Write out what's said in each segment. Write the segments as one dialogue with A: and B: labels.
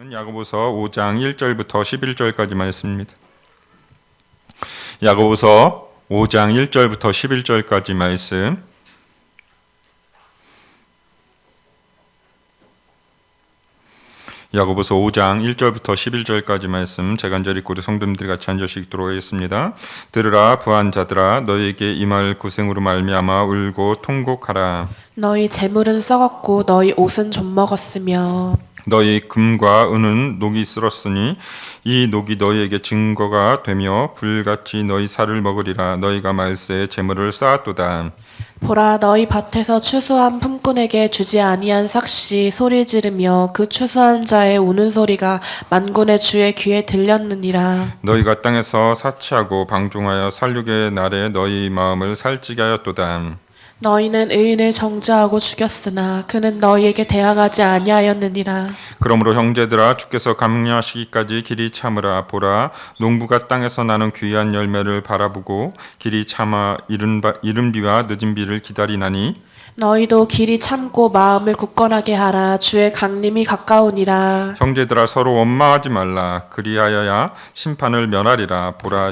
A: 야고보서 5장 1절부터 11절까지 말씀입니다. 야고보서 5장 1절부터 11절까지 말씀. 야고보서 5장 1절부터 11절까지 말씀 제가 간절히 읽고 우리 성도님들이 같이 한 절씩 읽도록 하겠습니다. 들으라 부한 자들아, 너희에게 임할 고생으로 말미암아 울고 통곡하라.
B: 너희 재물은 썩었고 너희 옷은 좀먹었으며
A: 너희 금과 은은 녹이 쓸었으니 이 녹이 너희에게 증거가 되며 불같이 너희 살을 먹으리라. 너희가 말세에 재물을 쌓았도다.
B: 보라, 너희 밭에서 추수한 품꾼에게 주지 아니한 삭시 소리 지르며 그 추수한 자의 우는 소리가 만군의 주의 귀에 들렸느니라.
A: 너희가 땅에서 사치하고 방종하여 살육의 날에 너희 마음을 살찌게 하였도다.
B: 너희는 의인을 정죄하고 죽였으나 그는 너희에게 대항하지 아니하였느니라.
A: 그러므로 형제들아, 주께서 감리하시기까지 길이 참으라. 보라, 농부가 땅에서 나는 귀한 열매를 바라보고 길이 참아 이른 비와 늦은 비를 기다리나니
B: 너희도 길이 참고 마음을 굳건하게 하라. 주의 강림이 가까우니라.
A: 형제들아, 서로 원망하지 말라. 그리하여야 심판을 면하리라. 보라,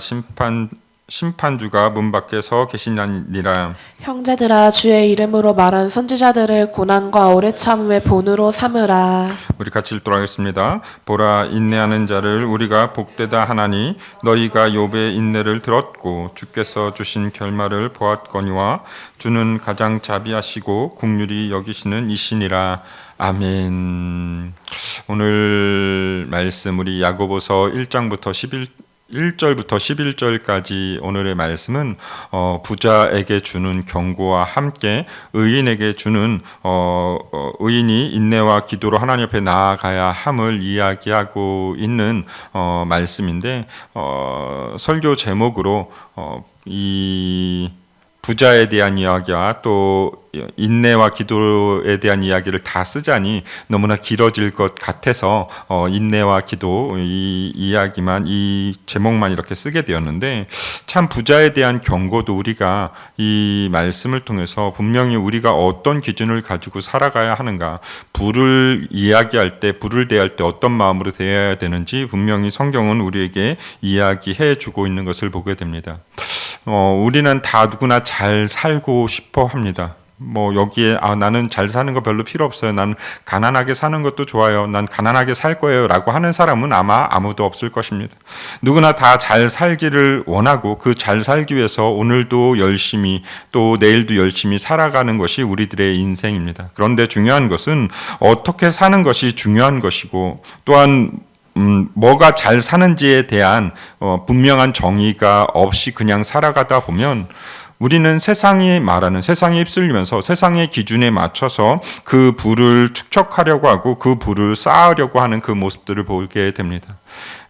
A: 심판주가 문 밖에 서 계시나니라.
B: 형제들아, 주의 이름으로 말한 선지자들을 고난과 오래 참음의 본으로 삼으라.
A: 우리 같이 읽도록 하겠습니다. 보라, 인내하는 자를 우리가 복되다 하나니 너희가 욥의 인내를 들었고 주께서 주신 결말을 보았거니와 주는 가장 자비하시고 긍휼히 여기시는 이시니라. 아멘. 오늘 말씀 우리 야고보서 1장부터 1절부터 11절까지 오늘의 말씀은 부자에게 주는 경고와 함께 의인에게 주는 의인이 인내와 기도로 하나님 앞에 나아가야 함을 이야기하고 있는 말씀인데, 설교 제목으로 이 부자에 대한 이야기와 또 인내와 기도에 대한 이야기를 다 쓰자니 너무나 길어질 것 같아서 인내와 기도 이 이야기만, 이 제목만 이렇게 쓰게 되었는데, 참 부자에 대한 경고도 우리가 이 말씀을 통해서 분명히 우리가 어떤 기준을 가지고 살아가야 하는가, 부를 이야기할 때, 부를 대할 때 어떤 마음으로 대해야 되는지 분명히 성경은 우리에게 이야기해 주고 있는 것을 보게 됩니다. 우리는 다 누구나 잘 살고 싶어 합니다. 여기에 나는 잘 사는 거 별로 필요 없어요. 난 가난하게 사는 것도 좋아요. 난 가난하게 살 거예요. 라고 하는 사람은 아마 아무도 없을 것입니다. 누구나 다 잘 살기를 원하고 그 잘 살기 위해서 오늘도 열심히 또 내일도 열심히 살아가는 것이 우리들의 인생입니다. 그런데 중요한 것은 어떻게 사는 것이 중요한 것이고, 또한 뭐가 잘 사는지에 대한 분명한 정의가 없이 그냥 살아가다 보면 우리는 세상이 말하는, 세상에 휩쓸리면서 세상의 기준에 맞춰서 그 부를 축적하려고 하고 그 부를 쌓으려고 하는 그 모습들을 보게 됩니다.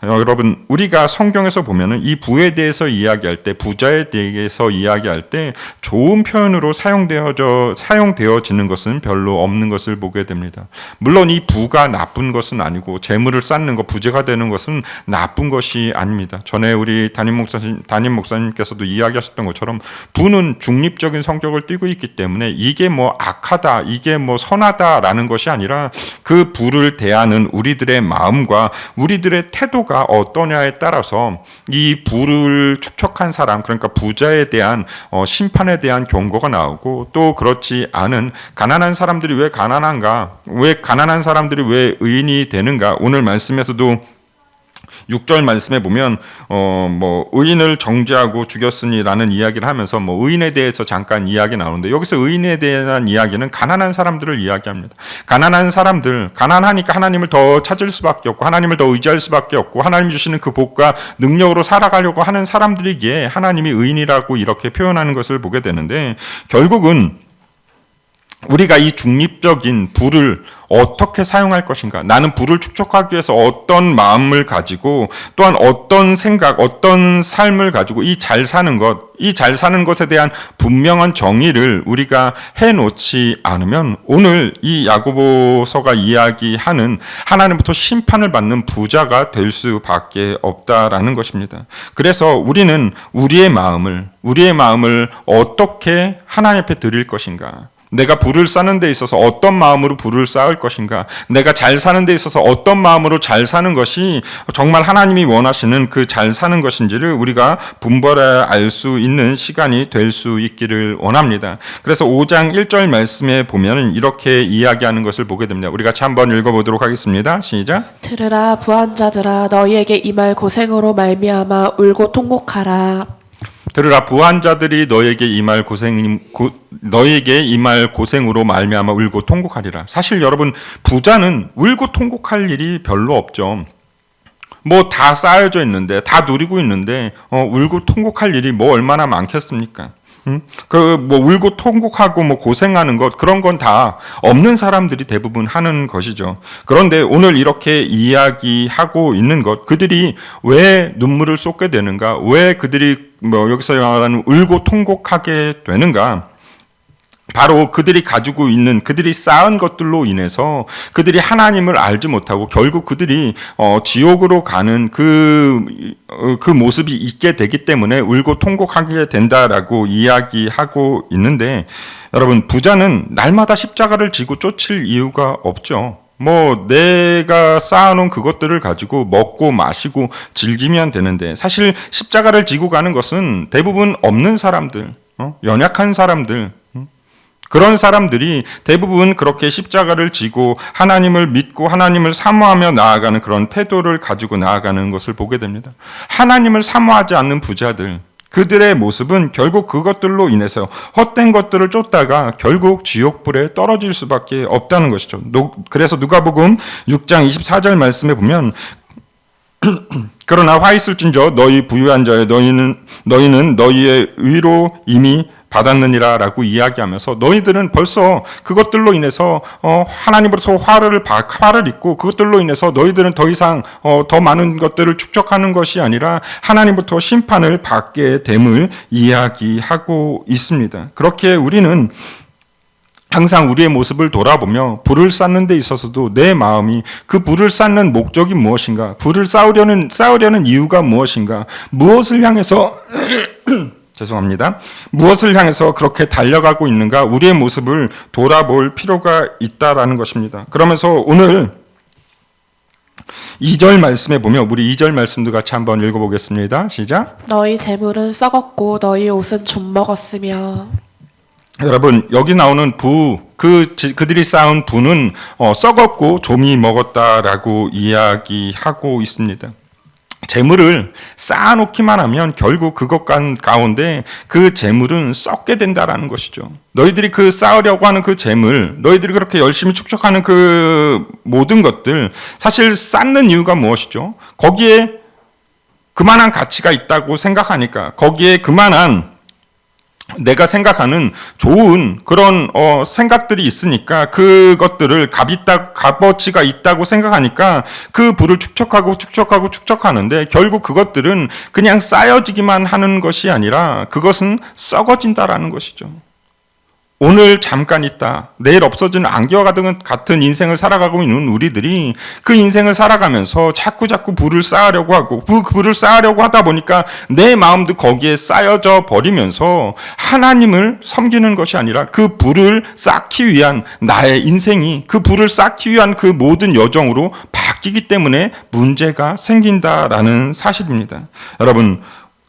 A: 여러분, 우리가 성경에서 보면은 이 부에 대해서 이야기할 때, 부자에 대해서 이야기할 때 좋은 표현으로 사용되어지는 것은 별로 없는 것을 보게 됩니다. 물론 이 부가 나쁜 것은 아니고, 재물을 쌓는 것, 부자가 되는 것은 나쁜 것이 아닙니다. 전에 우리 담임 목사님께서도 이야기하셨던 것처럼 부는 중립적인 성격을 띠고 있기 때문에 이게 악하다, 이게 선하다라는 것이 아니라 그 부를 대하는 우리들의 마음과 우리들의 태도가 어떠냐에 따라서 이 부를 축적한 사람, 그러니까 부자에 대한 심판에 대한 경고가 나오고, 또 그렇지 않은 가난한 사람들이 왜 가난한가, 왜 가난한 사람들이 왜 의인이 되는가, 오늘 말씀에서도 6절 말씀에 보면 의인을 정죄하고 죽였으니라는 이야기를 하면서 의인에 대해서 잠깐 이야기 나오는데, 여기서 의인에 대한 이야기는 가난한 사람들을 이야기합니다. 가난한 사람들, 가난하니까 하나님을 더 찾을 수밖에 없고 하나님을 더 의지할 수밖에 없고 하나님이 주시는 그 복과 능력으로 살아가려고 하는 사람들이기에 하나님이 의인이라고 이렇게 표현하는 것을 보게 되는데, 결국은 우리가 이 중립적인 부를 어떻게 사용할 것인가, 나는 부를 축적하기 위해서 어떤 마음을 가지고, 또한 어떤 생각, 어떤 삶을 가지고 이 잘 사는 것에 대한 분명한 정의를 우리가 해놓지 않으면 오늘 이 야고보서가 이야기하는 하나님부터 심판을 받는 부자가 될 수밖에 없다라는 것입니다. 그래서 우리는 우리의 마음을 어떻게 하나님 앞에 드릴 것인가, 내가 부를 쌓는 데 있어서 어떤 마음으로 부를 쌓을 것인가, 내가 잘 사는 데 있어서 어떤 마음으로 잘 사는 것이 정말 하나님이 원하시는 그 잘 사는 것인지를 우리가 분별해 알 수 있는 시간이 될 수 있기를 원합니다. 그래서 5장 1절 말씀에 보면 이렇게 이야기하는 것을 보게 됩니다. 우리가 같이 한번 읽어보도록 하겠습니다. 시작.
B: 들으라 부한자들아 너희에게 임할 고생으로 말미암아 울고 통곡하라.
A: 들으라 부한자들이 너에게 임할 고생으로 말미암아 울고 통곡하리라. 사실 여러분, 부자는 울고 통곡할 일이 별로 없죠. 뭐 다 쌓여져 있는데, 다 누리고 있는데 울고 통곡할 일이 뭐 얼마나 많겠습니까? 그 뭐 울고 통곡하고 뭐 고생하는 것, 그런 건 다 없는 사람들이 대부분 하는 것이죠. 그런데 오늘 이렇게 이야기하고 있는 것, 그들이 왜 눈물을 쏟게 되는가, 왜 그들이 뭐 여기서 말하는 울고 통곡하게 되는가? 바로 그들이 가지고 있는, 그들이 쌓은 것들로 인해서 그들이 하나님을 알지 못하고 결국 그들이 지옥으로 가는 그 모습이 있게 되기 때문에 울고 통곡하게 된다라고 이야기하고 있는데, 여러분, 부자는 날마다 십자가를 지고 쫓을 이유가 없죠. 뭐 내가 쌓아놓은 그것들을 가지고 먹고 마시고 즐기면 되는데, 사실 십자가를 지고 가는 것은 대부분 없는 사람들, 연약한 사람들, 그런 사람들이 대부분 그렇게 십자가를 지고 하나님을 믿고 하나님을 사모하며 나아가는 그런 태도를 가지고 나아가는 것을 보게 됩니다. 하나님을 사모하지 않는 부자들, 그들의 모습은 결국 그것들로 인해서 헛된 것들을 쫓다가 결국 지옥불에 떨어질 수밖에 없다는 것이죠. 그래서 누가복음 6장 24절 말씀에 보면 그러나 화 있을진저 너희 부유한 자여 너희는 너희의 의로 이미 받았느니라 라고 이야기하면서, 너희들은 벌써 그것들로 인해서 하나님으로부터 화를 입고 그것들로 인해서 너희들은 더 이상 더 많은 것들을 축적하는 것이 아니라 하나님부터 심판을 받게 됨을 이야기하고 있습니다. 그렇게 우리는 항상 우리의 모습을 돌아보며 불을 쌓는 데 있어서도 내 마음이 그 불을 쌓는 목적이 무엇인가, 불을 쌓으려는 이유가 무엇인가, 무엇을 향해서 죄송합니다. 무엇을 향해서 그렇게 달려가고 있는가, 우리의 모습을 돌아볼 필요가 있다라는 것입니다. 그러면서 오늘 2절 말씀에 보면, 우리 2절 말씀도 같이 한번 읽어보겠습니다. 시작.
B: 너희 재물은 썩었고 너희 옷은 좀 먹었으며.
A: 여러분, 여기 나오는 그들이 쌓은 부는 썩었고 좀이 먹었다라고 이야기하고 있습니다. 재물을 쌓아놓기만 하면 결국 그것 가운데 그 재물은 썩게 된다라는 것이죠. 너희들이 그 쌓으려고 하는 그 재물, 너희들이 그렇게 열심히 축적하는 그 모든 것들, 사실 쌓는 이유가 무엇이죠? 거기에 그만한 가치가 있다고 생각하니까, 거기에 그만한 내가 생각하는 좋은 그런 생각들이 있으니까, 그것들을 값어치가 있다고 생각하니까 그 부를 축적하는데, 결국 그것들은 그냥 쌓여지기만 하는 것이 아니라 그것은 썩어진다라는 것이죠. 오늘 잠깐 있다, 내일 없어지는 안개와 같은 인생을 살아가고 있는 우리들이 그 인생을 살아가면서 자꾸 불을 쌓으려고 하고, 그 불을 쌓으려고 하다 보니까 내 마음도 거기에 쌓여져 버리면서 하나님을 섬기는 것이 아니라 그 불을 쌓기 위한 나의 인생이 그 불을 쌓기 위한 그 모든 여정으로 바뀌기 때문에 문제가 생긴다라는 사실입니다. 여러분,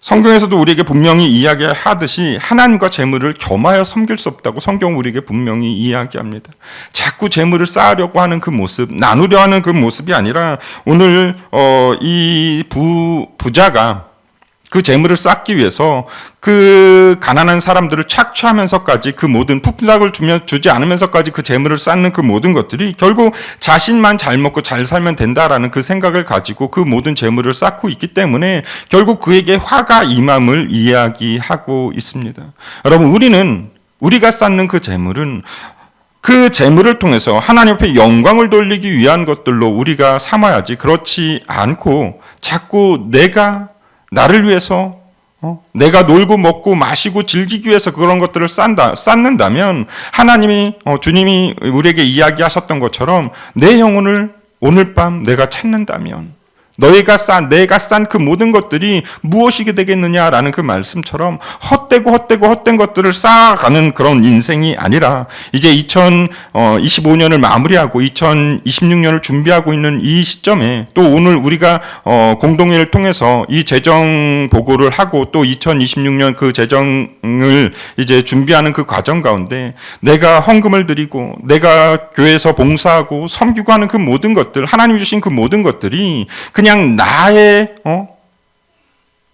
A: 성경에서도 우리에게 분명히 이야기하듯이 하나님과 재물을 겸하여 섬길 수 없다고 성경은 우리에게 분명히 이야기합니다. 자꾸 재물을 쌓으려고 하는 그 모습, 나누려 하는 그 모습이 아니라, 오늘 이 부자가 그 재물을 쌓기 위해서 그 가난한 사람들을 착취하면서까지, 그 모든 푸푸닥을 주지 않으면서까지 그 재물을 쌓는 그 모든 것들이 결국 자신만 잘 먹고 잘 살면 된다라는 그 생각을 가지고 그 모든 재물을 쌓고 있기 때문에 결국 그에게 화가 임함을 이야기하고 있습니다. 여러분, 우리가 쌓는 그 재물은 그 재물을 통해서 하나님 앞에 영광을 돌리기 위한 것들로 우리가 삼아야지, 그렇지 않고 자꾸 나를 위해서 내가 놀고 먹고 마시고 즐기기 위해서 그런 것들을 쌓는다면, 주님이 우리에게 이야기하셨던 것처럼 내 영혼을 오늘 밤 내가 찾는다면, 너희가 내가 싼 그 모든 것들이 무엇이게 되겠느냐라는 그 말씀처럼 헛된 것들을 쌓아가는 그런 인생이 아니라 이제 2025년을 마무리하고 2026년을 준비하고 있는 이 시점에 또 오늘 우리가 공동회를 통해서 이 재정 보고를 하고 또 2026년 그 재정을 이제 준비하는 그 과정 가운데 내가 헌금을 드리고 내가 교회에서 봉사하고 섬기고 하는 그 모든 것들, 하나님 주신 그 모든 것들이 그냥 나의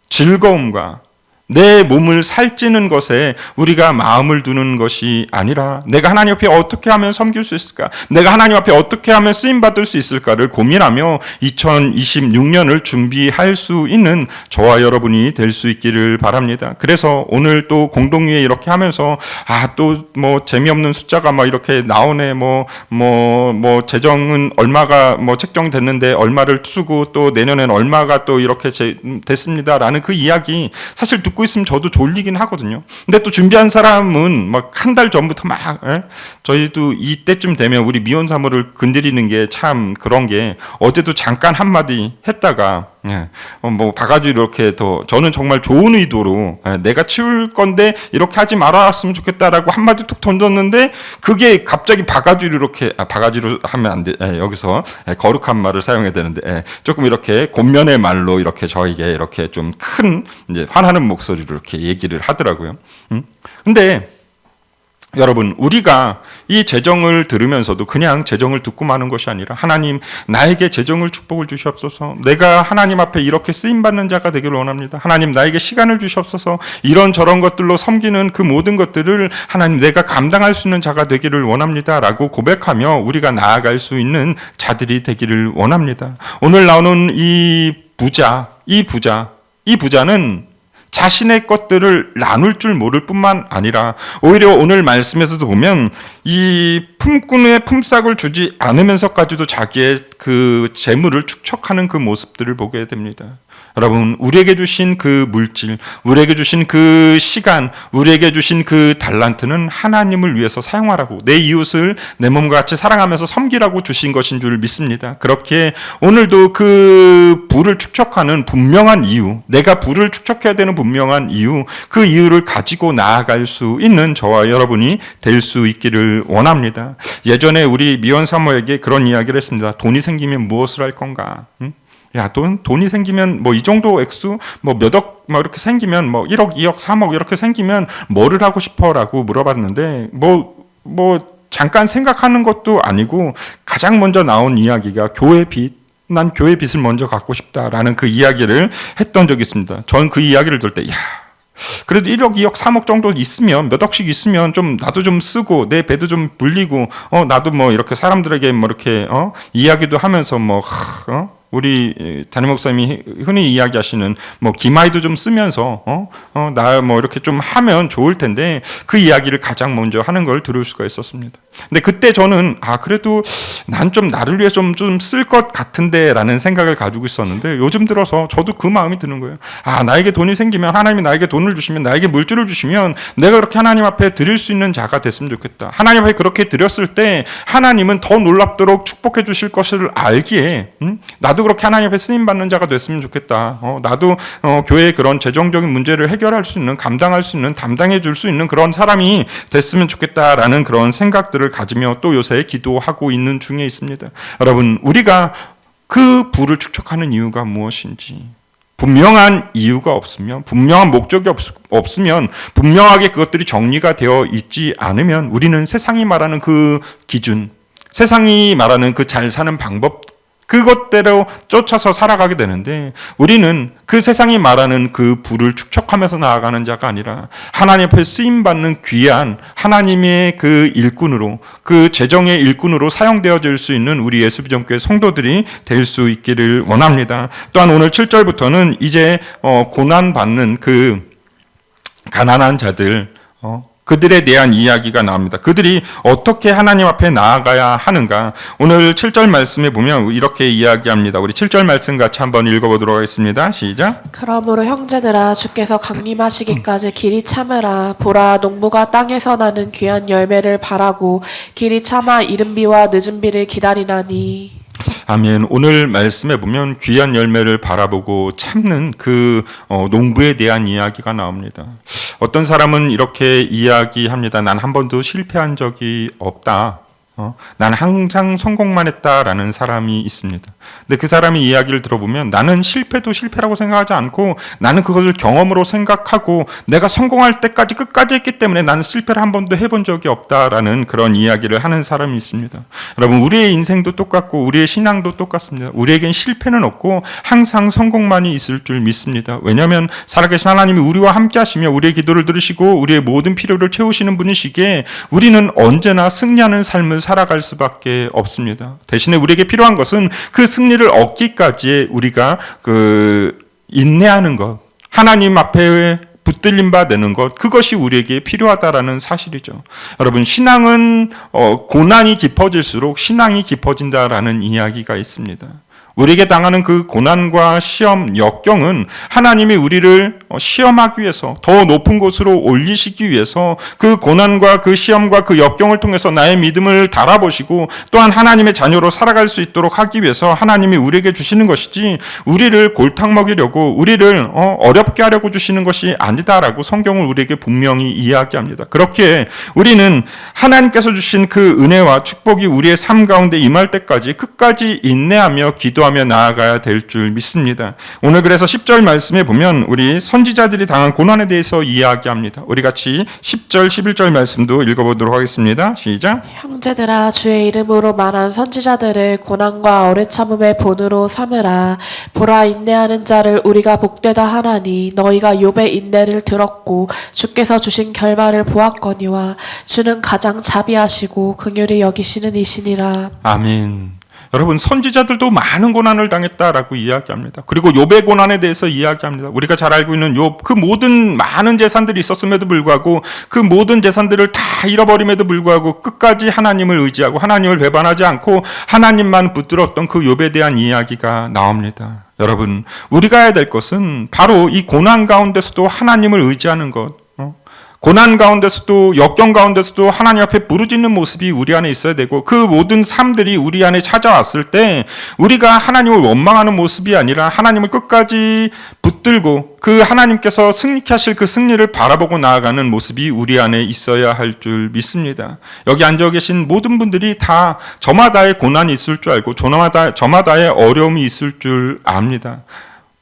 A: 즐거움과 내 몸을 살찌는 것에 우리가 마음을 두는 것이 아니라 내가 하나님 앞에 어떻게 하면 섬길 수 있을까? 내가 하나님 앞에 어떻게 하면 쓰임받을 수 있을까를 고민하며 2026년을 준비할 수 있는 저와 여러분이 될 수 있기를 바랍니다. 그래서 오늘 또 공동회에 이렇게 하면서 또 뭐 재미없는 숫자가 막 이렇게 나오네. 뭐 재정은 얼마가 책정됐는데 얼마를 쓰고 또 내년엔 얼마가 또 이렇게 됐습니다라는 그 이야기 사실 듣고 있으면 저도 졸리긴 하거든요. 근데 또 준비한 사람은 막 한 달 전부터 저희도 이때쯤 되면 우리 미혼 사모를 건드리는 게 참 그런 게 어제도 잠깐 한마디 했다가 바가지 이렇게 저는 정말 좋은 의도로 내가 치울 건데 이렇게 하지 말았으면 좋겠다라고 한마디 툭 던졌는데 그게 갑자기 바가지로 이렇게 바가지로 하면 안 돼. 여기서 거룩한 말을 사용해야 되는데 조금 이렇게 곤면의 말로 이렇게 저에게 이렇게 좀 큰 이제 화나는 목소리로 이렇게 얘기를 하더라고요. 근데 여러분, 우리가 이 재정을 들으면서도 그냥 재정을 듣고 마는 것이 아니라 하나님 나에게 재정을 축복을 주시옵소서. 내가 하나님 앞에 이렇게 쓰임받는 자가 되기를 원합니다. 하나님 나에게 시간을 주시옵소서. 이런저런 것들로 섬기는 그 모든 것들을 하나님 내가 감당할 수 있는 자가 되기를 원합니다. 라고 고백하며 우리가 나아갈 수 있는 자들이 되기를 원합니다. 오늘 나오는 이 부자는 자신의 것들을 나눌 줄 모를 뿐만 아니라 오히려 오늘 말씀에서도 보면 이 품꾼의 품삯을 주지 않으면서까지도 자기의 그 재물을 축척하는 그 모습들을 보게 됩니다. 여러분, 우리에게 주신 그 물질, 우리에게 주신 그 시간, 우리에게 주신 그 달란트는 하나님을 위해서 사용하라고, 내 이웃을 내 몸과 같이 사랑하면서 섬기라고 주신 것인 줄 믿습니다. 그렇게 오늘도 그 부를 축척하는 분명한 이유, 내가 부를 축척해야 되는 분명한 이유, 그 이유를 가지고 나아갈 수 있는 저와 여러분이 될 수 있기를 원합니다. 예전에 우리 미혼 사모에게 그런 이야기를 했습니다. 돈이 생기면 무엇을 할 건가? 돈이 생기면 이 정도 액수, 몇 억, 이렇게 생기면 1억, 2억, 3억 이렇게 생기면 뭐를 하고 싶어? 라고 물어봤는데, 잠깐 생각하는 것도 아니고 가장 먼저 나온 이야기가 교회 빚. 난 교회 빚을 먼저 갚고 싶다라는 그 이야기를 했던 적이 있습니다. 저는 그 이야기를 들을 때, 그래도 1억, 2억, 3억 정도 있으면, 몇 억씩 있으면 좀 나도 좀 쓰고 내 배도 좀 불리고 나도 이렇게 사람들에게 이렇게 이야기도 하면서 우리 담임 목사님이 흔히 이야기하시는 기마이도 좀 쓰면서 나 이렇게 좀 하면 좋을 텐데 그 이야기를 가장 먼저 하는 걸 들을 수가 있었습니다. 근데 그때 저는 그래도 난 좀 나를 위해 좀 쓸 것 같은데라는 생각을 가지고 있었는데 요즘 들어서 저도 그 마음이 드는 거예요. 나에게 돈이 생기면 하나님이 나에게 돈을 주시면 나에게 물질을 주시면 내가 그렇게 하나님 앞에 드릴 수 있는 자가 됐으면 좋겠다. 하나님 앞에 그렇게 드렸을 때 하나님은 더 놀랍도록 축복해 주실 것을 알기에 나도 그렇게 하나님 앞에 쓰임받는 자가 됐으면 좋겠다. 나도 교회의 그런 재정적인 문제를 해결할 수 있는, 감당할 수 있는, 담당해 줄 수 있는 그런 사람이 됐으면 좋겠다라는 그런 생각들을 가지며 또 요새 기도하고 있는 중에 있습니다. 여러분, 우리가 그 부를 축적하는 이유가 무엇인지 분명한 이유가 없으면, 분명한 목적이 없으면, 분명하게 그것들이 정리가 되어 있지 않으면 우리는 세상이 말하는 그 기준, 세상이 말하는 그 잘 사는 방법, 그것대로 쫓아서 살아가게 되는데 우리는 그 세상이 말하는 그 부를 축적하면서 나아가는 자가 아니라 하나님 앞에 쓰임받는 귀한 하나님의 그 일꾼으로, 그 재정의 일꾼으로 사용되어질 수 있는 우리 예수비전교회 성도들이 될 수 있기를 원합니다. 또한 오늘 7절부터는 이제 고난받는 그 가난한 자들, 그들에 대한 이야기가 나옵니다. 그들이 어떻게 하나님 앞에 나아가야 하는가? 오늘 7절 말씀에 보면 이렇게 이야기합니다. 우리 7절 말씀 같이 한번 읽어보도록 하겠습니다. 시작.
B: 그러므로 형제들아 주께서 강림하시기까지 길이 참으라. 보라, 농부가 땅에서 나는 귀한 열매를 바라고 길이 참아 이른 비와 늦은 비를 기다리나니.
A: 아멘. 오늘 말씀에 보면 귀한 열매를 바라보고 참는 그 농부에 대한 이야기가 나옵니다. 어떤 사람은 이렇게 이야기합니다. 난 한 번도 실패한 적이 없다. 난 항상 성공만 했다라는 사람이 있습니다. 근데 그 사람의 이야기를 들어보면 나는 실패도 실패라고 생각하지 않고 나는 그것을 경험으로 생각하고 내가 성공할 때까지 끝까지 했기 때문에 나는 실패를 한 번도 해본 적이 없다라는 그런 이야기를 하는 사람이 있습니다. 여러분, 우리의 인생도 똑같고 우리의 신앙도 똑같습니다. 우리에겐 실패는 없고 항상 성공만이 있을 줄 믿습니다. 왜냐하면 살아계신 하나님이 우리와 함께 하시며 우리의 기도를 들으시고 우리의 모든 필요를 채우시는 분이시기에 우리는 언제나 승리하는 삶을 살아갈 수밖에 없습니다. 대신에 우리에게 필요한 것은 그 승리를 얻기까지 우리가 인내하는 것, 하나님 앞에 붙들림 바 되는 것, 그것이 우리에게 필요하다라는 사실이죠. 여러분, 신앙은 고난이 깊어질수록 신앙이 깊어진다라는 이야기가 있습니다. 우리에게 당하는 그 고난과 시험, 역경은 하나님이 우리를 시험하기 위해서 더 높은 곳으로 올리시기 위해서 그 고난과 그 시험과 그 역경을 통해서 나의 믿음을 달아보시고 또한 하나님의 자녀로 살아갈 수 있도록 하기 위해서 하나님이 우리에게 주시는 것이지 우리를 골탕 먹이려고 우리를 어렵게 하려고 주시는 것이 아니다라고 성경을 우리에게 분명히 이야기합니다. 그렇게 우리는 하나님께서 주신 그 은혜와 축복이 우리의 삶 가운데 임할 때까지 끝까지 인내하며 기도하며 나아가야 될 줄 믿습니다. 오늘 그래서 10절 말씀에 보면 우리 선지자들이 당한 고난에 대해서 이야기합니다. 우리 같이 10절, 11절 말씀도 읽어보도록 하겠습니다. 시작.
B: 형제들아, 주의 이름으로 말한 선지자들을 고난과 오래 참음의 본으로 삼으라. 보라, 인내하는 자를 우리가 복되다 하나니 너희가 욥의 인내를 들었고 주께서 주신 결말을 보았거니와 주는 가장 자비하시고 긍휼히 여기시는 이시니라.
A: 아멘. 여러분, 선지자들도 많은 고난을 당했다라고 이야기합니다. 그리고 욥의 고난에 대해서 이야기합니다. 우리가 잘 알고 있는 욥, 그 모든 많은 재산들이 있었음에도 불구하고 그 모든 재산들을 다 잃어버림에도 불구하고 끝까지 하나님을 의지하고 하나님을 배반하지 않고 하나님만 붙들었던 그 욥에 대한 이야기가 나옵니다. 여러분, 우리가 해야 될 것은 바로 이 고난 가운데서도 하나님을 의지하는 것, 고난 가운데서도 역경 가운데서도 하나님 앞에 부르짖는 모습이 우리 안에 있어야 되고 그 모든 삶들이 우리 안에 찾아왔을 때 우리가 하나님을 원망하는 모습이 아니라 하나님을 끝까지 붙들고 그 하나님께서 승리케 하실 그 승리를 바라보고 나아가는 모습이 우리 안에 있어야 할 줄 믿습니다. 여기 앉아 계신 모든 분들이 다 저마다의 고난이 있을 줄 알고 저마다의 어려움이 있을 줄 압니다.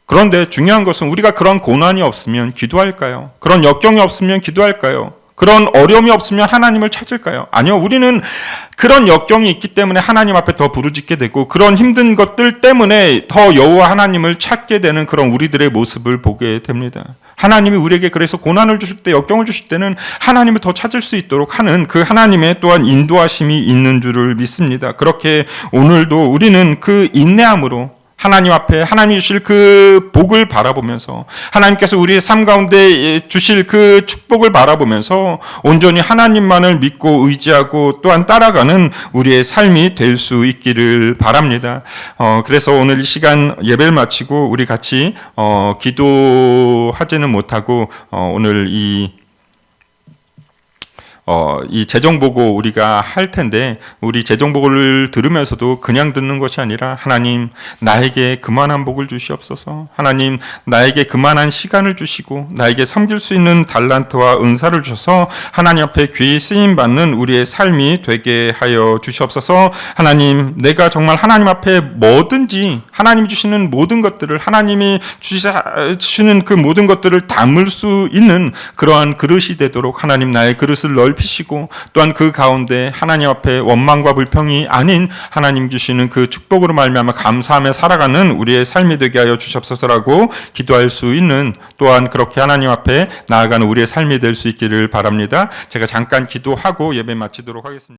A: 그런데 중요한 것은 우리가 그런 고난이 없으면 기도할까요? 그런 역경이 없으면 기도할까요? 그런 어려움이 없으면 하나님을 찾을까요? 아니요. 우리는 그런 역경이 있기 때문에 하나님 앞에 더 부르짖게 되고 그런 힘든 것들 때문에 더 여호와 하나님을 찾게 되는 그런 우리들의 모습을 보게 됩니다. 하나님이 우리에게 그래서 고난을 주실 때, 역경을 주실 때는 하나님을 더 찾을 수 있도록 하는 그 하나님의 또한 인도하심이 있는 줄을 믿습니다. 그렇게 오늘도 우리는 그 인내함으로 하나님 앞에 하나님이 주실 그 복을 바라보면서 하나님께서 우리의 삶 가운데 주실 그 축복을 바라보면서 온전히 하나님만을 믿고 의지하고 또한 따라가는 우리의 삶이 될 수 있기를 바랍니다. 그래서 오늘 이 시간 예배를 마치고 우리 같이 기도하지는 못하고 오늘 이 재정보고 우리가 할 텐데 우리 재정보고를 들으면서도 그냥 듣는 것이 아니라 하나님 나에게 그만한 복을 주시옵소서. 하나님 나에게 그만한 시간을 주시고 나에게 섬길 수 있는 달란트와 은사를 주셔서 하나님 앞에 귀히 쓰임 받는 우리의 삶이 되게 하여 주시옵소서. 하나님, 내가 정말 하나님 앞에 뭐든지 하나님이 주시는 모든 것들을 하나님이 주시는 그 모든 것들을 담을 수 있는 그러한 그릇이 되도록 하나님 나의 그릇을 넓히시고 또한 그 가운데 하나님 앞에 원망과 불평이 아닌 하나님 주시는 그 축복으로 말미암아 감사하며 살아가는 우리의 삶이 되게 하여 주시옵소서라고 기도할 수 있는 또한 그렇게 하나님 앞에 나아가는 우리의 삶이 될 수 있기를 바랍니다. 제가 잠깐 기도하고 예배 마치도록 하겠습니다.